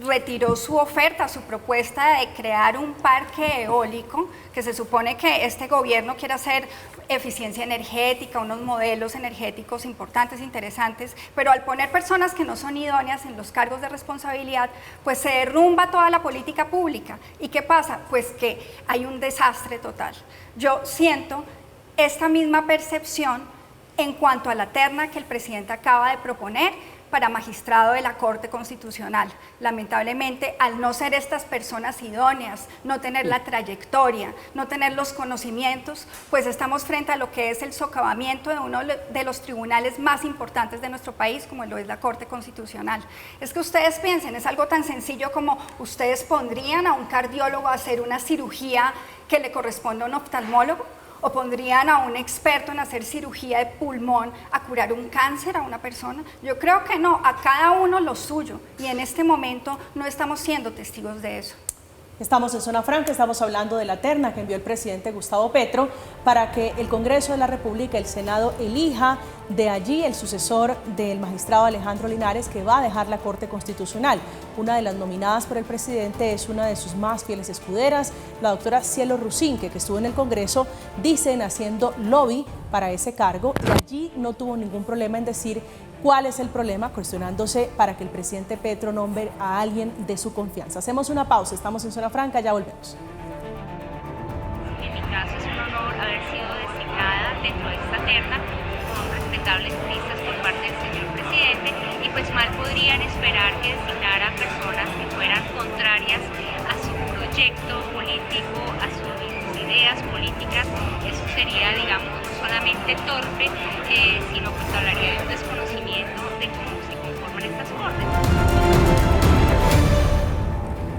retiró su oferta, su propuesta de crear un parque eólico, que se supone que este gobierno quiere hacer eficiencia energética, unos modelos energéticos importantes, interesantes, pero al poner personas que no son idóneas en los cargos de responsabilidad, pues se derrumba toda la política pública. ¿Y qué pasa? Pues que hay un desastre total. Yo siento esta misma percepción en cuanto a la terna que el presidente acaba de proponer para magistrado de la Corte Constitucional. Lamentablemente, al no ser estas personas idóneas, no tener la trayectoria, no tener los conocimientos, pues estamos frente a lo que es el socavamiento de uno de los tribunales más importantes de nuestro país, como lo es la Corte Constitucional. Es que ustedes piensen, es algo tan sencillo como ustedes pondrían a un cardiólogo a hacer una cirugía que le corresponde a un oftalmólogo, o pondrían a un experto en hacer cirugía de pulmón a curar un cáncer a una persona. Yo creo que no, a cada uno lo suyo, y en este momento no estamos siendo testigos de eso. Estamos en Zona Franca, estamos hablando de la terna que envió el presidente Gustavo Petro para que el Congreso de la República, el Senado, elija de allí el sucesor del magistrado Alejandro Linares, que va a dejar la Corte Constitucional. Una de las nominadas por el presidente es una de sus más fieles escuderas, la doctora Cielo Rusinque, que estuvo en el Congreso, dicen, haciendo lobby para ese cargo, y allí no tuvo ningún problema en decir cuál es el problema, cuestionándose para que el presidente Petro nombre a alguien de su confianza. Hacemos una pausa, estamos en Zona Franca, ya volvemos. En mi caso es un honor haber sido designada dentro de esta terna con respetables juristas por parte del señor presidente, y pues mal podrían esperar que designara personas que fueran contrarias a su proyecto político, a sus ideas políticas. Eso sería, digamos, no solamente torpe, sino que hablaría de un desconocimiento de cómo se conforman estas cortes.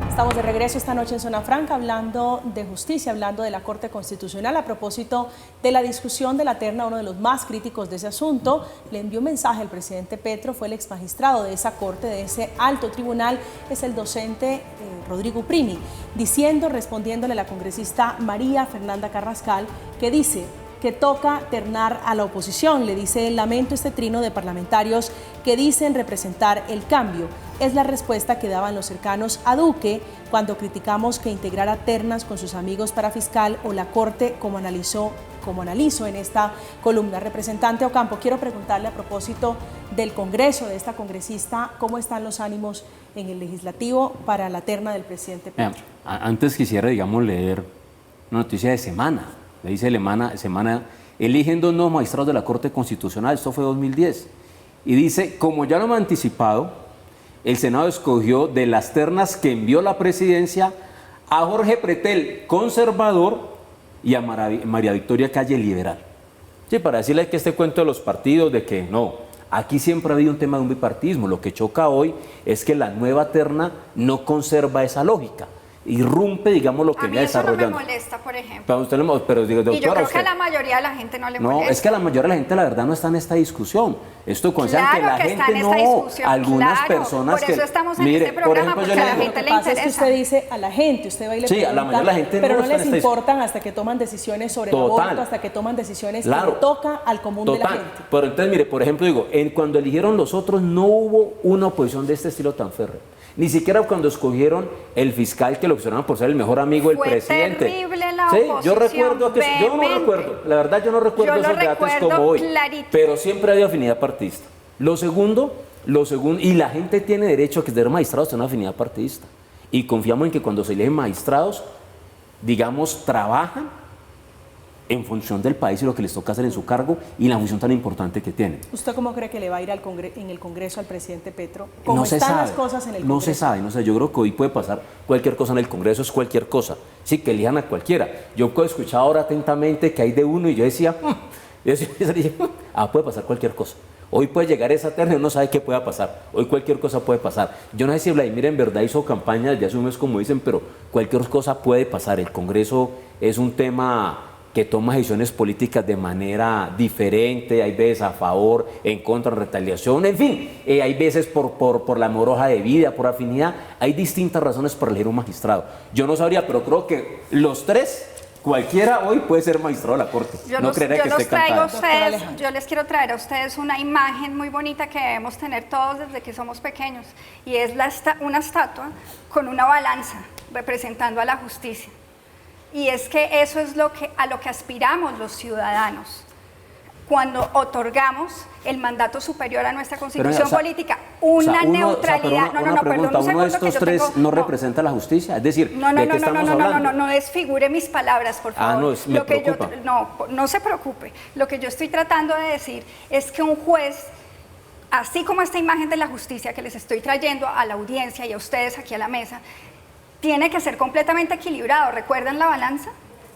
Estamos de regreso esta noche en Zona Franca hablando de justicia, hablando de la Corte Constitucional. A propósito de la discusión de la terna, uno de los más críticos de ese asunto le envió un mensaje al presidente Petro, fue el exmagistrado de esa Corte, de ese alto tribunal, es el docente Rodrigo Primi, diciendo, respondiéndole a la congresista María Fernanda Carrascal, que dice que toca ternar a la oposición. Le dice: lamento este trino de parlamentarios que dicen representar el cambio. Es la respuesta que daban los cercanos a Duque cuando criticamos que integrara ternas con sus amigos para fiscal o la Corte, como analizo en esta columna. Representante Ocampo, quiero preguntarle a propósito del Congreso, de esta congresista, ¿cómo están los ánimos en el legislativo para la terna del presidente Petro? Antes quisiera, digamos, leer una noticia de semana. Le dice semana, eligen 2 nuevos magistrados de la Corte Constitucional, esto fue 2010. Y dice, como ya lo hemos anticipado, el Senado escogió de las ternas que envió la presidencia a Jorge Pretel, conservador, y a María Victoria Calle, liberal. Sí, para decirle que este cuento de los partidos, de que no, aquí siempre ha habido un tema de un bipartismo. Lo que choca hoy es que la nueva terna no conserva esa lógica. Irrumpe, digamos, lo que viene desarrollando. A mí eso no me molesta, por ejemplo. Pero digo, doctora, y yo creo que a la mayoría de la gente no le molesta. No, es que a la mayoría de la gente, la verdad, no está en esta discusión. Esto considera claro que la que gente está en esta discusión, algunas claro, personas por eso estamos en este programa, porque a la gente le interesa. Es que usted dice a la gente, usted va y le pregunta, a la mayoría de la gente pero no está les importan hasta que toman decisiones sobre el aborto, hasta que toman decisiones que le toca al común de la gente. Pero entonces, mire, por ejemplo, digo, cuando eligieron los otros no hubo una oposición de este estilo tan férrea. Ni siquiera cuando escogieron el fiscal, que lo opcionaron por ser el mejor amigo del presidente. Fue terrible la oposición. Yo recuerdo que yo no recuerdo, la verdad yo no recuerdo esos debates como hoy, clarito. pero siempre había afinidad partidista. Lo segundo, y la gente tiene derecho a que ser magistrados tiene una afinidad partidista. Y confiamos en que cuando se eligen magistrados, digamos, trabajan en función del país y lo que les toca hacer en su cargo y la función tan importante que tienen. ¿Usted cómo cree que le va a ir en el Congreso al presidente Petro? ¿Cómo están las cosas en el Congreso? No se sabe, yo creo que hoy puede pasar cualquier cosa en el Congreso, es cualquier cosa. Sí, que elijan a cualquiera. Yo he escuchado ahora atentamente que hay de uno y yo decía, puede pasar cualquier cosa. Hoy puede llegar esa terna y uno sabe qué pueda pasar. Hoy cualquier cosa puede pasar. Yo no sé si Vladimir en verdad hizo campaña desde hace un mes, como dicen, pero cualquier cosa puede pasar. El Congreso es un tema que toma decisiones políticas de manera diferente, hay veces a favor, en contra, en retaliación, en fin, hay veces por la mejor hoja de vida, por afinidad, hay distintas razones para elegir un magistrado. Yo no sabría, pero creo que los tres, cualquiera hoy puede ser magistrado de la Corte. Yo les quiero traer a ustedes una imagen muy bonita que debemos tener todos desde que somos pequeños, y es una estatua con una balanza representando a la justicia. Y es que eso es a lo que aspiramos los ciudadanos cuando otorgamos el mandato superior a nuestra constitución política, neutralidad. Perdón, ¿uno de estos tres no representa la justicia? Es decir, ¿de qué estamos hablando? No desfigure mis palabras, por favor. Me preocupa. No se preocupe. Lo que yo estoy tratando de decir es que un juez, así como esta imagen de la justicia que les estoy trayendo a la audiencia y a ustedes aquí a la mesa, tiene que ser completamente equilibrado. ¿Recuerdan la balanza?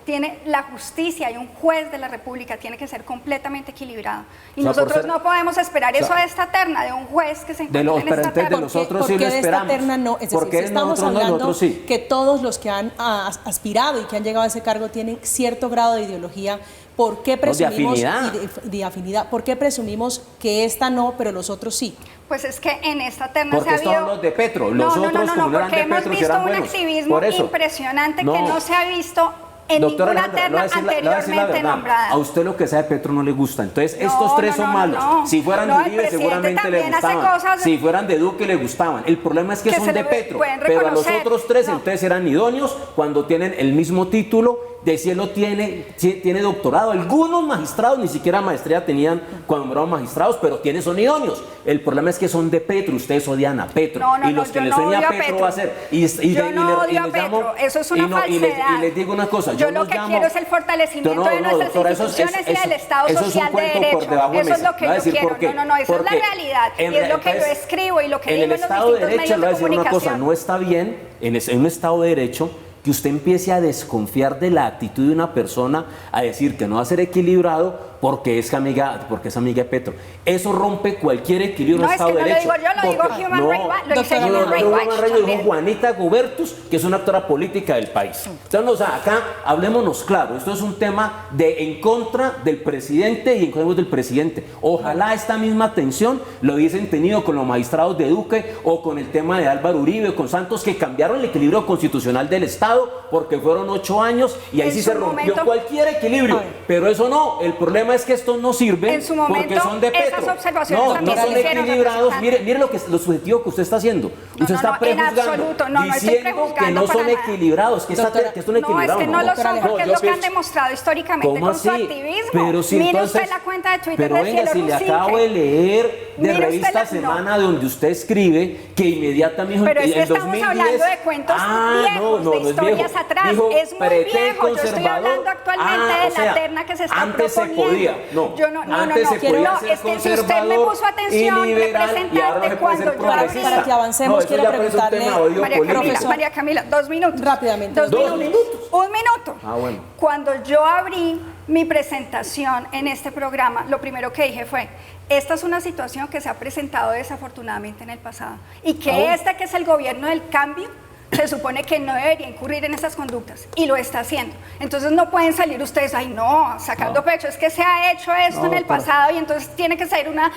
Tiene la justicia y un juez de la República tiene que ser completamente equilibrado. Y nosotros no podemos esperar eso de esta terna, de un juez que se encuentra en esta terna. De nosotros sí lo esperamos. De esta terna no, es decir, estamos hablando que todos los que han aspirado y que han llegado a ese cargo tienen cierto grado de ideología ¿por qué presumimos de afinidad. de afinidad? ¿Por qué presumimos que esta no, pero los otros sí? Pues es que en esta terna Porque se ha estos son habido... los de Petro, los otros como no eran porque de hemos Petro, si visto eran un buenos. activismo Por eso. impresionante No. que no se ha visto en Doctora ninguna Alejandra, le voy a terna decir la anteriormente verdad. nombrada. A usted lo que sea de Petro no le gusta. Entonces, No, estos tres son no, malos. no. Si fueran No, de el Uribe, presidente seguramente le también hace gustaban. cosas Si fueran de Duque, le gustaban. El problema es que que son se de le Petro. pueden Pero a los reconocer. otros tres, No. entonces eran idóneos cuando tienen el mismo título. De cielo tiene doctorado. Algunos magistrados ni siquiera maestría tenían cuando nombraron magistrados, pero son idóneos. El problema es que son de Petro. Ustedes odian a Petro. No, y los yo que les no sueña odio a a Petro Petro. va a ser. Yo no odio a Petro. Eso es una falsedad. Y les digo una cosa. Yo los lo que llamo- quiero es el fortalecimiento de nuestras doctora, instituciones y del Estado eso es un social de cuento por derecho. debajo de Eso es mesa. lo que Le voy a yo decir quiero. por qué. No, esa es la Porque realidad. Y es lo que yo entonces, escribo y lo que en digo el en los Estado de distintos Derecho, le voy a medios de decir una cosa, comunicación. no está bien en un Estado de Derecho que usted empiece a desconfiar de la actitud de una persona, a decir que no va a ser equilibrado porque es amiga de Petro. Eso rompe cualquier equilibrio en No, un es Estado que de no lo Derecho. digo yo, lo digo Porque- Human Rights Watch, lo dice Doctora, Human Rights Watch Human Rights lo dijo también. Juanita Gubertus, que es una actora política del país. Entonces, o sea, acá hablémonos claro, esto es un tema de en contra del presidente y en contra del presidente. Ojalá esta misma tensión lo hubiesen tenido con los magistrados de Duque o con el tema de Álvaro Uribe o con Santos, que cambiaron el equilibrio constitucional del Estado porque fueron 8 años y ahí En sí su se rompió momento- cualquier equilibrio. A ver. Pero eso no, el problema es que estos no sirven En su momento, porque son de esas Petro. observaciones No, también no se son hicieron, equilibrados. representante. Mire lo subjetivo que usted está haciendo. Usted está en prejuzgando, absoluto. No estoy diciendo que prejuzgando no son para nada. equilibrados, que Doctora, esto no es No, es equilibrado. que no lo Doctora son, Alejandra, porque es yo lo que han pienso- demostrado históricamente ¿Cómo con su así? activismo. Pero si Mire entonces, usted la cuenta de Twitter pero de venga, Cielo si le Lucinque. acabo de leer de Mire usted Revista la- Semana donde usted escribe que inmediatamente Pero es que en estamos 2010, hablando de cuentos viejos, de no es historias viejo. atrás. Dijo, Es muy pretén viejo. Yo estoy conservador. hablando actualmente de o sea, la terna que se está antes proponiendo. se podía, no, Yo no, antes se podía no, ser es que si usted me conservador puso atención, y liberal, y ahora no representante, se puede ser cuando yo abrí... progresista. Para que avancemos, No, eso quiero ya parece un preguntarle, tema de odio político. María Camila, 2 minutos. Rápidamente. 2 minutos. Un minuto. Ah, bueno. Cuando yo abrí mi presentación en este programa, lo primero que dije fue, esta es una situación que se ha presentado desafortunadamente en el pasado y que que es el gobierno del cambio, se supone que no debería incurrir en esas conductas y lo está haciendo. Entonces no pueden salir ustedes, ay no, sacando pecho, es que se ha hecho esto en el pasado y entonces tiene que ser una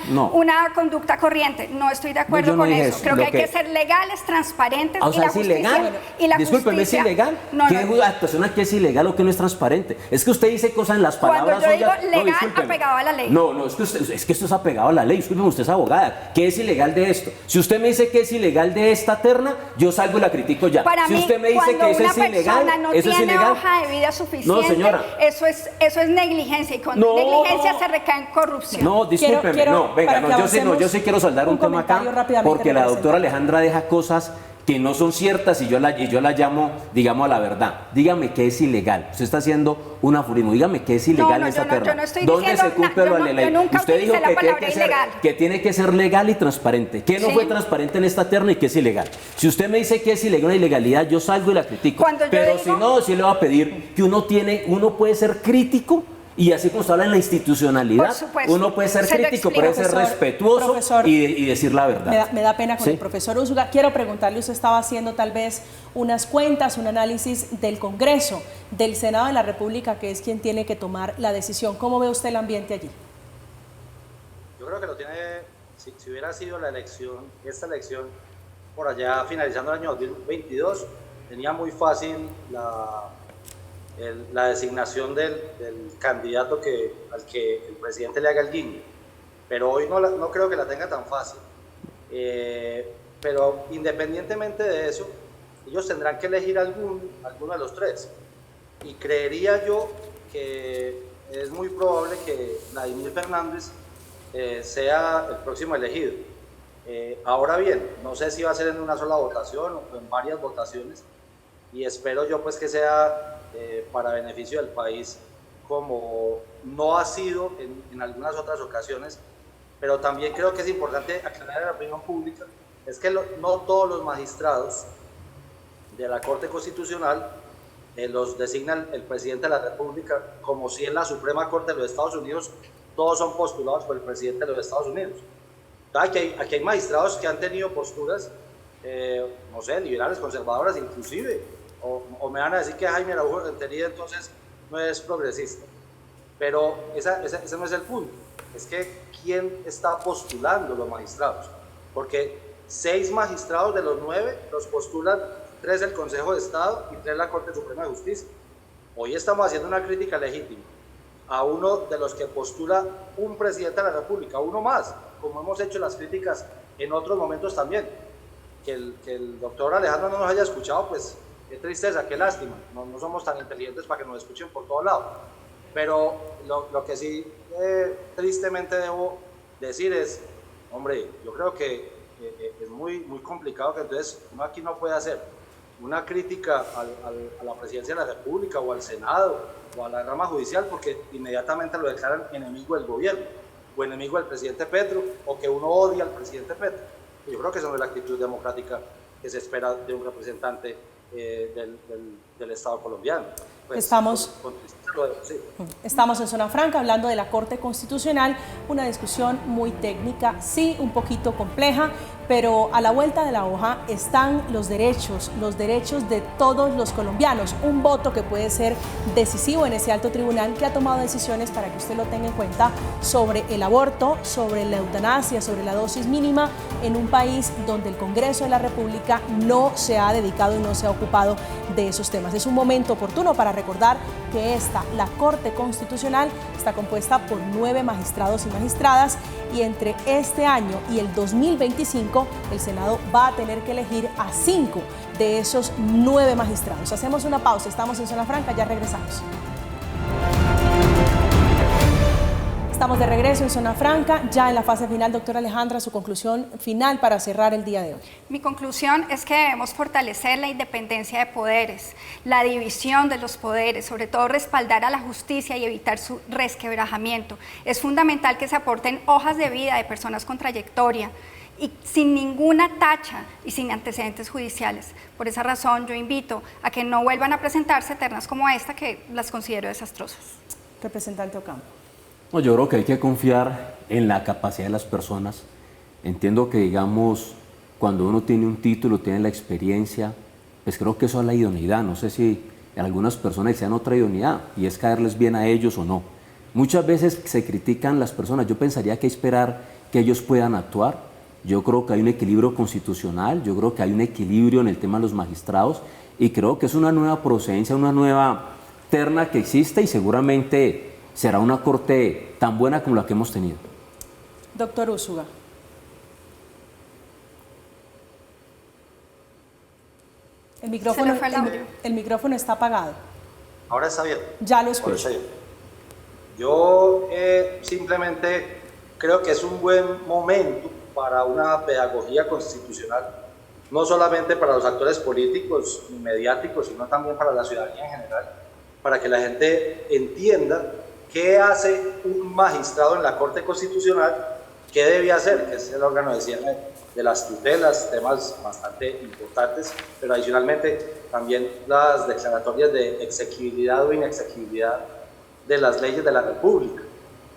conducta corriente. No estoy de acuerdo yo no con dije eso. eso. Creo que Lo hay que- que ser legales, transparentes O y sea, la es justicia. ilegal. Y la Discúlpeme, ¿es justicia- ilegal? No, ¿Qué no. actuación aquí es ilegal o qué no es transparente? Es que usted dice cosas en las Cuando palabras yo digo suyas. legal, discúlpeme. apegado a la ley. No, es que esto es apegado a la ley. Discúlpeme, usted es abogada. ¿Qué es ilegal de esto? Si usted me dice que es ilegal de esta terna, yo salgo y la critico ya. Para si mí, usted me dice cuando que eso una es ilegal, persona no eso es tiene ilegal. hoja de vida suficiente, No, señora. eso es negligencia y cuando No, hay negligencia no. se recae en corrupción. No, discúlpeme, Quiero, no, venga, para no, que yo sí avancemos, quiero saldar un tema acá, comentario rápidamente, porque la doctora representante. Alejandra deja cosas que no son ciertas y yo la llamo, digamos, a la verdad. Dígame qué es ilegal. Usted está haciendo un afurismo. Dígame qué es ilegal en esta terna. yo no estoy ¿Dónde diciendo se cumple yo la ley? nunca Usted dijo utilicé la que tiene palabra que ser, ilegal. que tiene que ser legal y transparente. ¿Qué no Sí. fue transparente en esta terna y qué es ilegal? Si usted me dice que es ilegal, una ilegalidad, yo salgo y la critico. Cuando yo Pero digo- si no, sí le voy a pedir que uno puede ser crítico. Y así como se habla en la institucionalidad, Por supuesto. uno puede ser Se lo crítico, explico. puede ser Profesor, respetuoso profesor, y decir la verdad. Me da pena con Sí. el profesor Úsuga. Quiero preguntarle, usted estaba haciendo tal vez unas cuentas, un análisis del Congreso, del Senado de la República, que es quien tiene que tomar la decisión. ¿Cómo ve usted el ambiente allí? Yo creo que lo tiene, si hubiera sido esta elección, por allá finalizando el año 2022, tenía muy fácil la designación del candidato al que el presidente le haga el guiño. Pero hoy no creo que la tenga tan fácil. Pero independientemente de eso, ellos tendrán que elegir alguno de los tres. Y creería yo que es muy probable que Vladimir Fernández sea el próximo elegido. Ahora bien, no sé si va a ser en una sola votación o en varias votaciones, y espero yo pues que sea para beneficio del país, como no ha sido en algunas otras ocasiones. Pero también creo que es importante aclarar a la opinión pública, es que no todos los magistrados de la Corte Constitucional los designa el presidente de la República, como si en la Suprema Corte de los Estados Unidos todos son postulados por el presidente de los Estados Unidos. Aquí hay magistrados que han tenido posturas, no sé, liberales, conservadoras inclusive, o me van a decir que Jaime Araújo Rentería entonces no es progresista. Pero ese no es el punto, es que ¿quién está postulando los magistrados? Porque 6 magistrados de los 9 los postulan 3 del Consejo de Estado y 3 la Corte Suprema de Justicia. Hoy estamos haciendo una crítica legítima a uno de los que postula un presidente de la República, uno más, como hemos hecho las críticas en otros momentos también. Que el doctor Alejandro no nos haya escuchado, pues qué tristeza, qué lástima. No somos tan inteligentes para que nos escuchen por todos lados. Pero lo que sí tristemente debo decir es, hombre, yo creo que es muy complicado que entonces uno aquí no puede hacer una crítica a la presidencia de la República o al Senado o a la rama judicial porque inmediatamente lo declaran enemigo del gobierno o enemigo del presidente Petro o que uno odia al presidente Petro. Yo creo que esa no es la actitud democrática que se espera de un representante del Estado colombiano. Pues, Estamos en Zona Franca hablando de la Corte Constitucional, una discusión muy técnica, sí, un poquito compleja, pero a la vuelta de la hoja están los derechos de todos los colombianos, un voto que puede ser decisivo en ese alto tribunal que ha tomado decisiones, para que usted lo tenga en cuenta, sobre el aborto, sobre la eutanasia, sobre la dosis mínima, en un país donde el Congreso de la República no se ha dedicado y no se ha ocupado de esos temas. Es un momento oportuno para recordar que la Corte Constitucional está compuesta por 9 magistrados y magistradas, y entre este año y el 2025 el Senado va a tener que elegir a 5 de esos 9 magistrados. Hacemos una pausa, estamos en Zona Franca, ya regresamos. Estamos de regreso en Zona Franca, ya en la fase final. Doctora Alejandra, su conclusión final para cerrar el día de hoy. Mi conclusión es que debemos fortalecer la independencia de poderes, la división de los poderes, sobre todo respaldar a la justicia y evitar su resquebrajamiento. Es fundamental que se aporten hojas de vida de personas con trayectoria y sin ninguna tacha y sin antecedentes judiciales. Por esa razón yo invito a que no vuelvan a presentarse ternas como esta, que las considero desastrosas. Representante Ocampo. No, yo creo que hay que confiar en la capacidad de las personas. Entiendo que, digamos, cuando uno tiene un título, tiene la experiencia, pues creo que eso es la idoneidad. No sé si algunas personas desean otra idoneidad y es caerles bien a ellos o no. Muchas veces se critican las personas. Yo pensaría que hay que esperar que ellos puedan actuar. Yo creo que hay un equilibrio constitucional, yo creo que hay un equilibrio en el tema de los magistrados y creo que es una nueva procedencia, una nueva terna que existe y seguramente será una corte tan buena como la que hemos tenido. Doctor Úsuga. El micrófono está apagado. Ahora está bien. Ya lo escucho. Yo simplemente creo que es un buen momento para una pedagogía constitucional, no solamente para los actores políticos y mediáticos, sino también para la ciudadanía en general, para que la gente entienda qué hace un magistrado en la Corte Constitucional, qué debe hacer, que es el órgano de cierre de las tutelas, temas bastante importantes, pero adicionalmente también las declaratorias de exequibilidad o inexequibilidad de las leyes de la República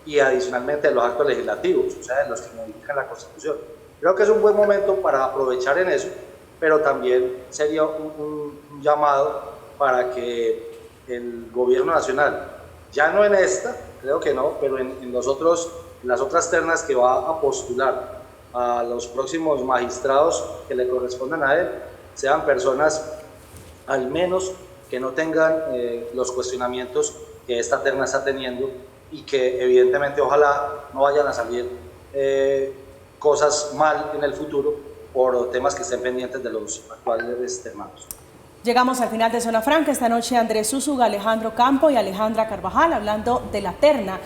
y adicionalmente de los actos legislativos, o sea, de los que modifican la Constitución. Creo que es un buen momento para aprovechar en eso, pero también sería un llamado para que el gobierno nacional, ya no en esta, creo que no, pero en las otras ternas que va a postular a los próximos magistrados que le correspondan a él, sean personas al menos que no tengan los cuestionamientos que esta terna está teniendo y que evidentemente ojalá no vayan a salir cosas mal en el futuro por temas que estén pendientes de los actuales ternados. Llegamos al final de Zona Franca. Esta noche Andrés Úsuga, Alejandro Ocampo y Alejandra Carvajal hablando de la terna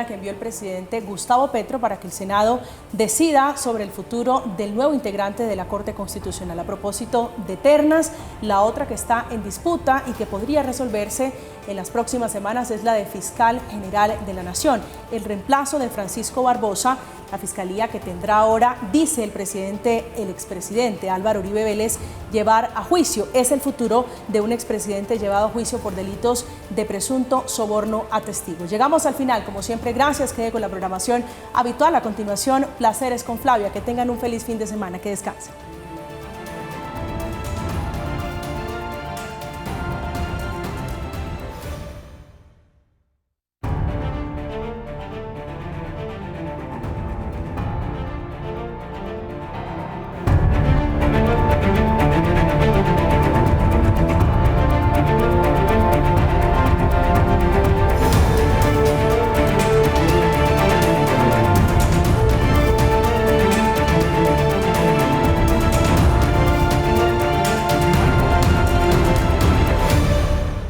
que envió el presidente Gustavo Petro para que el Senado decida sobre el futuro del nuevo integrante de la Corte Constitucional. A propósito de ternas, la otra que está en disputa y que podría resolverse en las próximas semanas es la de Fiscal General de la Nación. El reemplazo de Francisco Barbosa, la fiscalía que tendrá ahora, dice el expresidente Álvaro Uribe Vélez, llevar a juicio. Es el futuro de un expresidente llevado a juicio por delitos de presunto soborno a testigos. Llegamos al final, como siempre, gracias, quede con la programación habitual. A continuación, Placeres con Flavia. Que tengan un feliz fin de semana, que descansen.